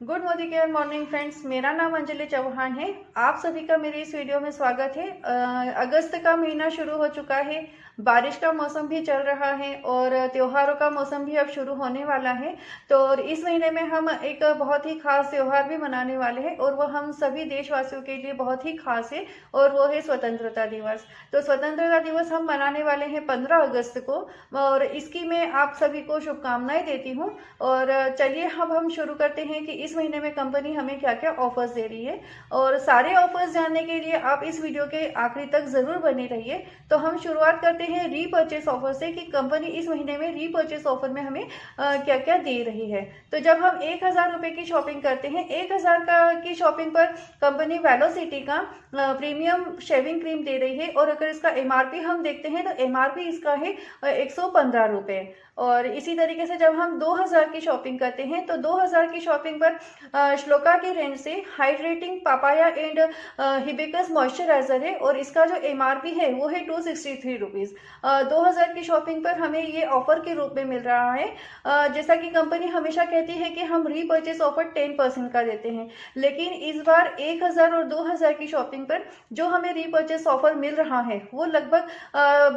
Good Modi care morning friends, मेरा नाम अंजलि चौहान है। आप सभी का मेरे इस वीडियो में स्वागत है। अगस्त का महीना शुरू हो चुका है, बारिश का मौसम भी चल रहा है और त्योहारों का मौसम भी अब शुरू होने वाला है। तो इस महीने में हम एक बहुत ही खास त्योहार भी मनाने वाले हैं और वो हम सभी देशवासियों के लिए बहुत ही खास है और वो है स्वतंत्रता दिवस। तो स्वतंत्रता दिवस हम मनाने वाले हैं 15 अगस्त को और इसकी मैं आप सभी को शुभकामनाएं देती हूँ। और चलिए अब हम शुरू करते हैं कि इस महीने में कंपनी हमें क्या क्या ऑफर्स दे रही है। और सारे ऑफर्स जानने के लिए आप इस वीडियो के आखिरी तक जरूर बने रहिए। तो हम शुरुआत करते हैं रीपर्चेस ऑफर से कि कंपनी इस महीने में रीपर्चेस ऑफर में हमें क्या क्या दे रही है। तो जब हम 1000 रुपए की शॉपिंग करते हैं, 1000 की शॉपिंग पर कंपनी वेलोसिटी का प्रीमियम शेविंग क्रीम दे रही है और अगर इसका एमआरपी हम देखते हैं तो एमआरपी इसका है 115 रुपए। और इसी तरीके से जब हम 2000 की शॉपिंग करते हैं तो 2000 की शॉपिंग पर श्लोका की रेंज से hydrating papaya and hibiscus moisturiser है और इसका जो एमआरपी है वो है 263 रुपीज। 2000 की शॉपिंग पर हमें ये ऑफर के रूप में मिल रहा है। जैसा कि कंपनी हमेशा कहती है कि हम रीपर्चेस ऑफर 10% का देते हैं, लेकिन इस बार 1000 और 2000 की शॉपिंग पर जो हमें रीपर्चेस ऑफर मिल रहा है वो लगभग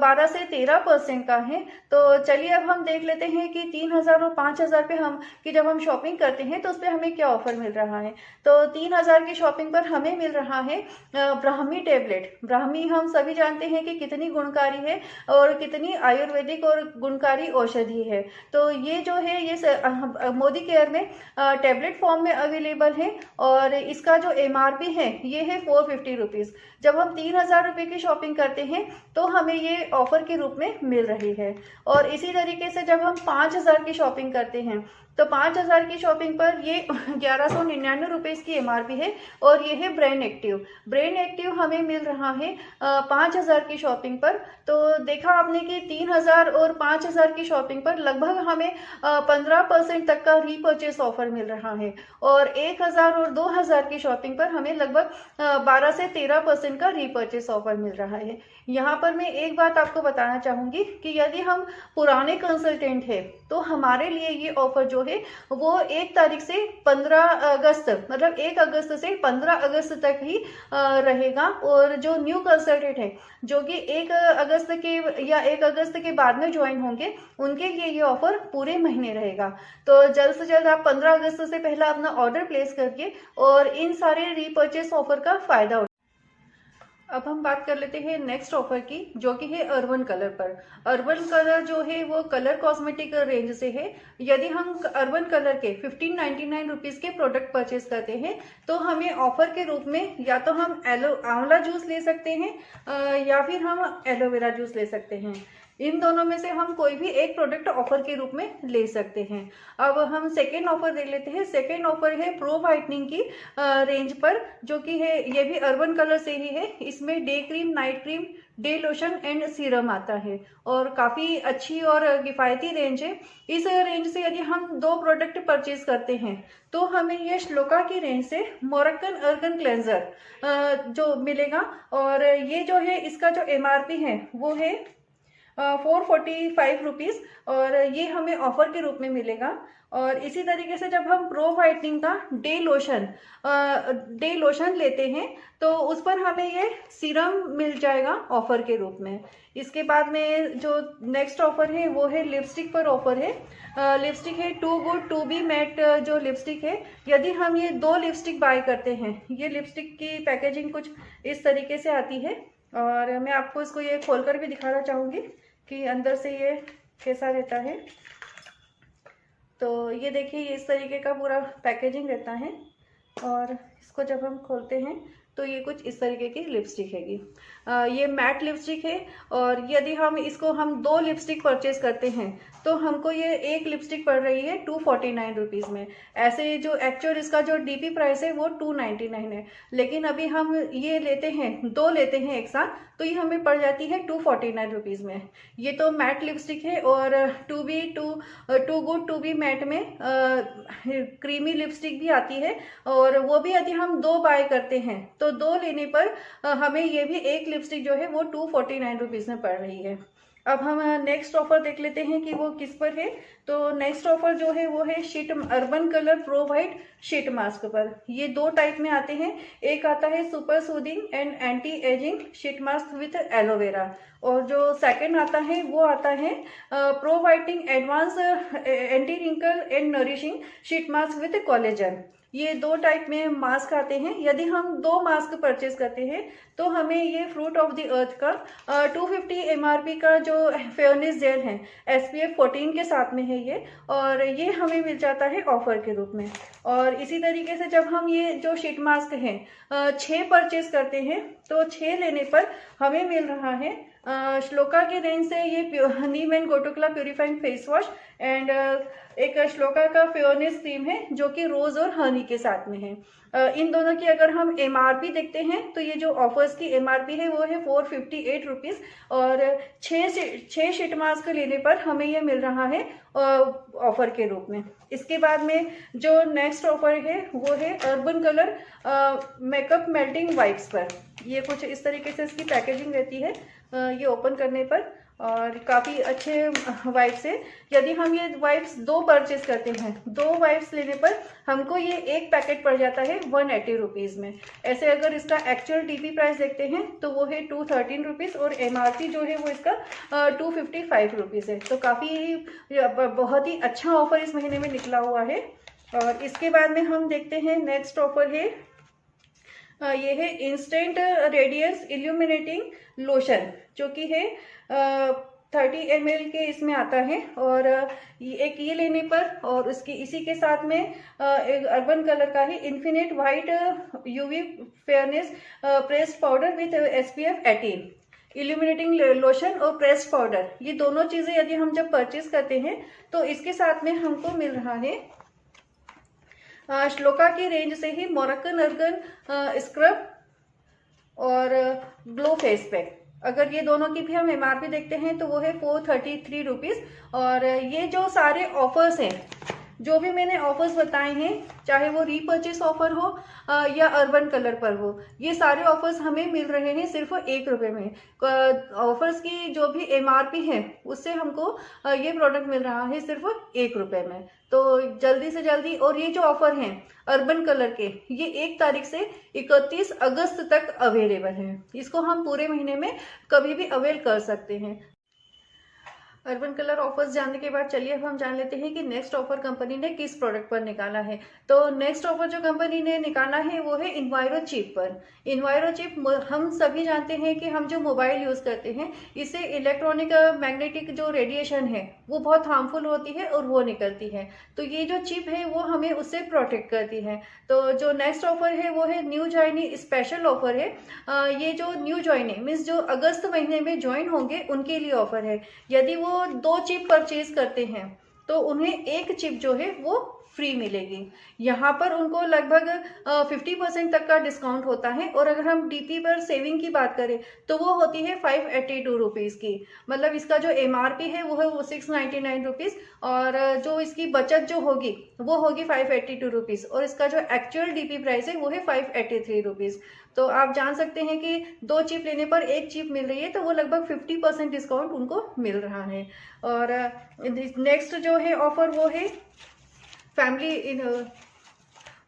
12 से 13% का है। तो चलिए अब हम देख लेते हैं कि 3000 और 5000 पे जब हम शॉपिंग करते हैं तो उस पर हमें क्या ऑफर मिल रहा है। तो 3000 की शॉपिंग पर हमें मिल रहा है ब्राह्मी टेबलेट। ब्राह्मी हम सभी जानते हैं कि कितनी गुणकारी है और कितनी आयुर्वेदिक और गुणकारी औषधि है। तो ये जो है ये मोदी केयर में टेबलेट फॉर्म में अवेलेबल है और इसका जो एमआरपी है ये है 450 रुपीज। जब हम 3000 रुपए की शॉपिंग करते हैं तो हमें ये ऑफर के रूप में मिल रही है। और इसी तरीके से जब हम 5000 की शॉपिंग करते हैं तो 5000 की शॉपिंग पर ये 1199 रुपीज की एमआरपी है और ये है ब्रेन एक्टिव। ब्रेन एक्टिव हमें मिल रहा है 5000 की शॉपिंग पर। तो देखा आपने कि 3000 और 5000 की शॉपिंग पर लगभग हमें 15% तक का रीपर्चेस ऑफर मिल रहा है और 1000 और 2000 की शॉपिंग पर हमें लगभग 12 से 13% का रीपर्चेस ऑफर मिल रहा है। यहाँ पर मैं एक बात आपको बताना चाहूंगी कि यदि हम पुराने कंसल्टेंट हैं तो हमारे लिए ये ऑफर जो है वो 1 तारीख से 15 अगस्त मतलब 1 अगस्त से 15 अगस्त तक ही रहेगा। और जो न्यू कंसल्टेंट है जो कि 1 अगस्त के या 1 अगस्त के बाद में ज्वाइन होंगे उनके लिए ये ऑफर पूरे महीने रहेगा। तो जल्द से जल्द आप 15 अगस्त से पहला अपना ऑर्डर प्लेस करके और इन सारे रीपर्चेस ऑफर का फायदा। अब हम बात कर लेते हैं नेक्स्ट ऑफर की, जो कि है अर्बन कलर पर। अर्बन कलर जो है वो कलर कॉस्मेटिक रेंज से है। यदि हम अर्बन कलर के 1599 रुपीज के प्रोडक्ट परचेस करते हैं तो हमें ऑफर के रूप में या तो हम आंवला जूस ले सकते हैं या फिर हम एलोवेरा जूस ले सकते हैं। इन दोनों में से हम कोई भी एक प्रोडक्ट ऑफर के रूप में ले सकते हैं। अब हम सेकेंड ऑफर देख लेते हैं। सेकेंड ऑफर है प्रो वाइटनिंग की रेंज पर, जो कि है ये भी अर्बन कलर से ही है। इसमें day cream, night cream, day lotion and serum आता है और काफी अच्छी और किफायती रेंज है। इस रेंज से यदि हम 2 प्रोडक्ट परचेज करते हैं तो हमें ये श्लोका की रेंज से मोरक्कन अर्गन क्लेंजर जो मिलेगा और ये जो है इसका जो एमआरपी है वो है 445 रुपीज और ये हमें ऑफर के रूप में मिलेगा। और इसी तरीके से जब हम प्रो वाइटनिंग का डे लोशन लेते हैं तो उस पर हमें ये सीरम मिल जाएगा ऑफर के रूप में। इसके बाद में जो नेक्स्ट ऑफर है वो है लिपस्टिक पर ऑफर है। लिपस्टिक है too good to be matte जो लिपस्टिक है। यदि हम ये 2 लिपस्टिक बाय करते हैं, ये लिपस्टिक की पैकेजिंग कुछ इस तरीके से आती है और मैं आपको इसको ये खोलकर भी दिखाना चाहूंगी कि अंदर से ये कैसा रहता है। तो ये देखिए ये इस तरीके का पूरा पैकेजिंग रहता है और इसको जब हम खोलते हैं तो ये कुछ इस तरीके की लिपस्टिक हैगी। ये मैट लिपस्टिक है और यदि हम इसको 2 लिपस्टिक परचेज करते हैं तो हमको ये एक लिपस्टिक पड़ रही है 249 रुपीज में। ऐसे जो एक्चुअल इसका जो डीपी प्राइस है वो 299 है, लेकिन अभी हम ये लेते हैं 2 लेते हैं एक साथ तो ये हमें पड़ जाती है 249 रुपीज में। ये तो मैट लिपस्टिक है और too good to be matte में क्रीमी लिपस्टिक भी आती है और वो भी यदि हम 2 बाय करते हैं तो 2 लेने पर हमें ये भी एक लिपस्टिक जो है वो 249 रुपीज में पड़ रही है। अब हम नेक्स्ट ऑफर देख लेते हैं कि वो किस पर है। तो नेक्स्ट ऑफर जो है वो है sheet urban colour pro white sheet mask पर। ये दो टाइप में आते हैं, एक आता है super soothing and anti ageing sheet mask with aloe vera, और जो सेकंड आता है वो आता है pro whitening advance anti wrinkle and nourishing sheet mask with collagen. ये दो टाइप में मास्क आते हैं। यदि हम दो मास्क परचेज करते हैं तो हमें ये फ्रूट ऑफ द अर्थ का 250 MRP का जो फेयरनेस जेल है SPF 14 के साथ में है ये, और ये हमें मिल जाता है ऑफर के रूप में। और इसी तरीके से जब हम ये जो शीट मास्क है 6 परचेज करते हैं तो 6 लेने पर हमें मिल रहा है श्लोका के रेंज से ये neem and gotukola purifying face wash and एक श्लोका का फेयरनेस क्रीम है जो कि रोज और हनी के साथ में है। इन दोनों की अगर हम MRP देखते हैं तो ये जो ऑफर्स की MRP है वो है 458 रुपीज़, और 6 शीट मास्क लेने पर हमें ये मिल रहा है ऑफर के रूप में। इसके बाद में जो नेक्स्ट ऑफर है वो है urban colour makeup melting wipes पर। ये कुछ इस तरीके से इसकी पैकेजिंग रहती है ये ओपन करने पर, और काफ़ी अच्छे वाइप्स है। यदि हम ये वाइप्स दो परचेज करते हैं, दो वाइप्स लेने पर हमको ये एक पैकेट पड़ जाता है 180 रुपीज़ में। ऐसे अगर इसका एक्चुअल DP प्राइस देखते हैं तो वो है 213 रुपीज़, और MRP जो है वो इसका 255 रुपीज़ है। तो काफ़ी बहुत ही अच्छा ऑफर इस महीने में निकला हुआ है। और इसके बाद में हम देखते हैं नेक्स्ट ऑफर है ये है इंस्टेंट रेडियंस इल्यूमिनेटिंग लोशन, जो कि है 30 ml के इसमें आता है, और एक ये लेने पर और उसकी इसी के साथ में एक अर्बन कलर का है infinite white UV fairness pressed powder with SPF 18 illuminating lotion और प्रेस्ड पाउडर। ये दोनों चीज़ें यदि हम जब परचेज करते हैं तो इसके साथ में हमको मिल रहा है श्लोका की रेंज से ही मोरक्कन अर्गन स्क्रब और ग्लो फेस पैक। अगर ये दोनों की भी हम MRP देखते हैं तो वो है 433 रुपीज़। और ये जो सारे ऑफर्स हैं, जो भी मैंने ऑफर्स बताए हैं, चाहे वो रीपर्चेस ऑफर हो या अर्बन कलर पर हो, ये सारे ऑफर्स हमें मिल रहे हैं सिर्फ 1 रुपये में। ऑफर्स की जो भी MRP है उससे हमको ये प्रोडक्ट मिल रहा है सिर्फ 1 रुपये में। तो जल्दी से जल्दी, और ये जो ऑफर हैं अर्बन कलर के, ये 1 तारीख से 31 अगस्त तक अवेलेबल हैं। इसको हम पूरे महीने में कभी भी अवेल कर सकते हैं। अर्बन कलर ऑफर्स जानने के बाद चलिए अब हम जान लेते हैं कि नेक्स्ट ऑफर कंपनी ने किस प्रोडक्ट पर निकाला है। तो नेक्स्ट ऑफर जो कंपनी ने निकाला है वो है इन्वायरो चिप पर। इन्वायरो चिप, हम सभी जानते हैं कि हम जो मोबाइल यूज़ करते हैं इससे इलेक्ट्रॉनिक मैग्नेटिक जो रेडिएशन है वो बहुत हार्मफुल होती है और वो निकलती है। तो ये जो चिप है वो हमें उससे प्रोटेक्ट करती है। तो जो नेक्स्ट ऑफर है वो है न्यू ज्वाइनी स्पेशल ऑफर है। ये जो न्यू ज्वाइनी मीन्स जो अगस्त महीने में ज्वाइन होंगे उनके लिए ऑफर है। यदि वो 2 चिप परचेज करते हैं तो उन्हें 1 चिप जो है वो फ्री मिलेगी। यहाँ पर उनको लगभग 50% तक का डिस्काउंट होता है। और अगर हम DP पर सेविंग की बात करें तो वो होती है 582 रुपीज़ की। मतलब इसका जो MRP है वो है 699 रुपीज़, और जो इसकी बचत जो होगी वो होगी 582 रुपीज़, और इसका जो एक्चुअल DP प्राइस है वो है 583 रुपीज़। तो आप जान सकते हैं कि 2 चिप लेने पर 1 चिप मिल रही है, तो वो लगभग 50% डिस्काउंट उनको मिल रहा है। और नेक्स्ट जो है ऑफर वो है फैमिली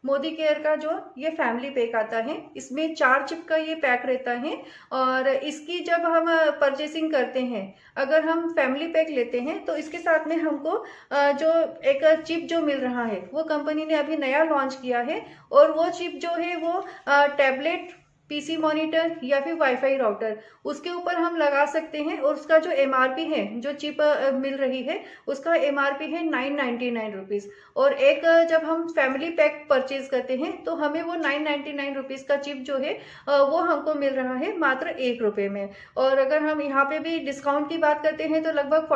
मोदी केयर का जो ये फैमिली पैक आता है। इसमें 4 चिप का ये पैक रहता है, और इसकी जब हम परचेसिंग करते हैं, अगर हम फैमिली पैक लेते हैं तो इसके साथ में हमको जो एक चिप जो मिल रहा है वो कंपनी ने अभी नया लॉन्च किया है, और वो चिप जो है वो टैबलेट, PC मॉनिटर या फिर वाईफाई राउटर, उसके ऊपर हम लगा सकते हैं। और उसका जो MRP है, जो चिप मिल रही है उसका MRP है 999 रुपीज़। और एक जब हम फैमिली पैक परचेज करते हैं तो हमें वो 999 रुपीज़ का चिप जो है वो हमको मिल रहा है मात्र 1 रुपये में। और अगर हम यहाँ पे भी डिस्काउंट की बात करते हैं तो लगभग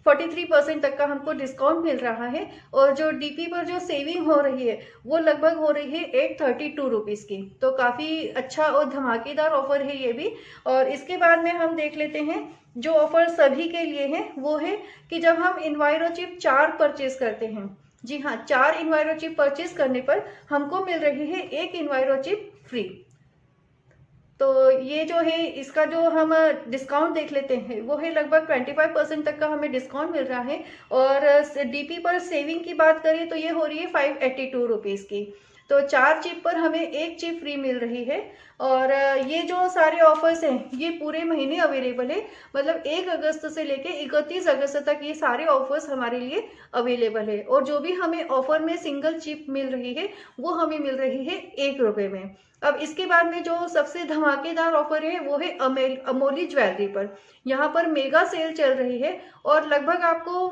43% तक का हमको डिस्काउंट मिल रहा है। और जो DP पर जो सेविंग हो रही है वो लगभग हो रही है 832 रुपीज़ की। तो काफ़ी अच्छा और धमाकेदार ऑफर है ये भी। और इसके बाद में हम देख लेते हैं जो ऑफर सभी के लिए है वो है कि जब हम इन्वायरो चिप 4 परचेज करते हैं, जी हाँ, 4 इन्वायरो चिप परचेज करने पर हमको मिल रही है 1 इन्वायरो चिप फ्री। तो ये जो है इसका जो हम डिस्काउंट देख लेते हैं वो है लगभग 25% तक का हमें डिस्काउंट मिल रहा है। और डीपी पर सेविंग की बात करें तो ये हो रही है 582 रुपीज़ की। तो 4 चिप पर हमें 1 चिप फ्री मिल रही है। और ये जो सारे ऑफर्स हैं ये पूरे महीने अवेलेबल है, मतलब 1 अगस्त से लेके 31 अगस्त तक ये सारे ऑफर्स हमारे लिए अवेलेबल है। और जो भी हमें ऑफर में सिंगल चिप मिल रही है वो हमें मिल रही है 1 रुपये में। अब इसके बाद में जो सबसे धमाकेदार ऑफर है वो है अमोली ज्वेलरी पर। यहाँ पर मेगा सेल चल रही है और लगभग आपको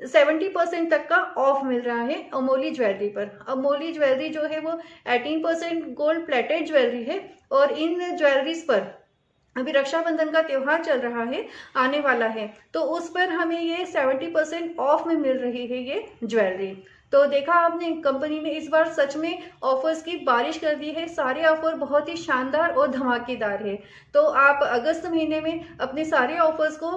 70% तक का ऑफ मिल रहा है अमोली ज्वेलरी पर। अमोली ज्वेलरी जो है वो 18% गोल्ड प्लेटेड ज्वेलरी है। और इन ज्वेलरीज पर अभी रक्षाबंधन का त्योहार चल रहा है, आने वाला है, तो उस पर हमें ये 70% ऑफ में मिल रही है ये ज्वेलरी। तो देखा आपने, कंपनी ने इस बार सच में ऑफर्स की बारिश कर दी है। सारे ऑफर बहुत ही शानदार और धमाकेदार है। तो आप अगस्त महीने में अपने सारे ऑफर्स को